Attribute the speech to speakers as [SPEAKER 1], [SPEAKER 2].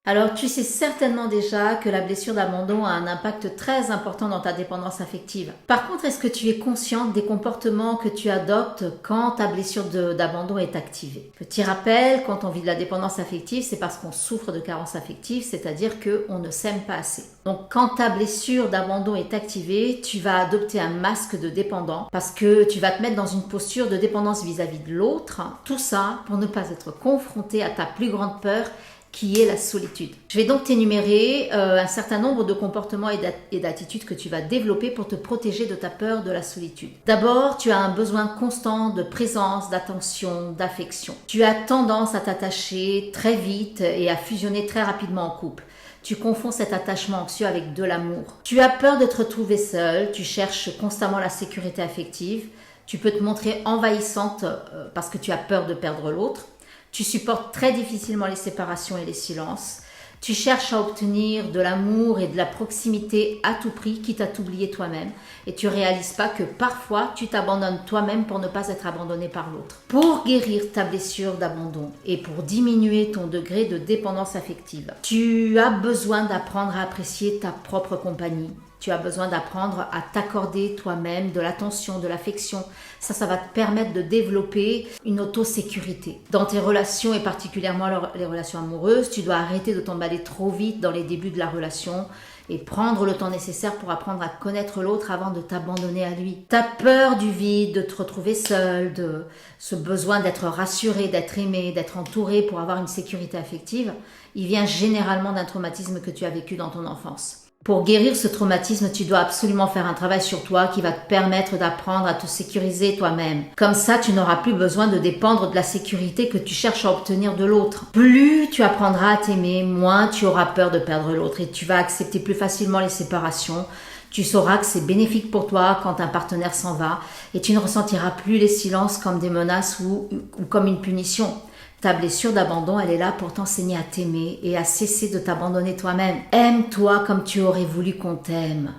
[SPEAKER 1] Alors, tu sais certainement déjà que la blessure d'abandon a un impact très important dans ta dépendance affective. Par contre, est-ce que tu es consciente des comportements que tu adoptes quand ta blessure d'abandon est activée? Petit rappel, quand on vit de la dépendance affective, c'est parce qu'on souffre de carence affective, c'est-à-dire qu'on ne s'aime pas assez. Donc, quand ta blessure d'abandon est activée, tu vas adopter un masque de dépendant parce que tu vas te mettre dans une posture de dépendance vis-à-vis de l'autre. Tout ça pour ne pas être confronté à ta plus grande peur, qui est la solitude. Je vais donc t'énumérer un certain nombre de comportements et d'attitudes que tu vas développer pour te protéger de ta peur de la solitude. D'abord, tu as un besoin constant de présence, d'attention, d'affection. Tu as tendance à t'attacher très vite et à fusionner très rapidement en couple. Tu confonds cet attachement anxieux avec de l'amour. Tu as peur de te retrouver seule, tu cherches constamment la sécurité affective. Tu peux te montrer envahissante parce que tu as peur de perdre l'autre. Tu supportes très difficilement les séparations et les silences. Tu cherches à obtenir de l'amour et de la proximité à tout prix, quitte à t'oublier toi-même. Et tu réalises pas que parfois, tu t'abandonnes toi-même pour ne pas être abandonné par l'autre. Pour guérir ta blessure d'abandon et pour diminuer ton degré de dépendance affective, tu as besoin d'apprendre à apprécier ta propre compagnie. Tu as besoin d'apprendre à t'accorder toi-même de l'attention, de l'affection. Ça va te permettre de développer une autosécurité. Dans tes relations et particulièrement les relations amoureuses, tu dois arrêter de t'emballer trop vite dans les débuts de la relation et prendre le temps nécessaire pour apprendre à connaître l'autre avant de t'abandonner à lui. Ta peur du vide, de te retrouver seul, de ce besoin d'être rassuré, d'être aimé, d'être entouré pour avoir une sécurité affective, il vient généralement d'un traumatisme que tu as vécu dans ton enfance. Pour guérir ce traumatisme, tu dois absolument faire un travail sur toi qui va te permettre d'apprendre à te sécuriser toi-même. Comme ça, tu n'auras plus besoin de dépendre de la sécurité que tu cherches à obtenir de l'autre. Plus tu apprendras à t'aimer, moins tu auras peur de perdre l'autre et tu vas accepter plus facilement les séparations. Tu sauras que c'est bénéfique pour toi quand un partenaire s'en va et tu ne ressentiras plus les silences comme des menaces ou comme une punition. Ta blessure d'abandon, elle est là pour t'enseigner à t'aimer et à cesser de t'abandonner toi-même. Aime-toi comme tu aurais voulu qu'on t'aime.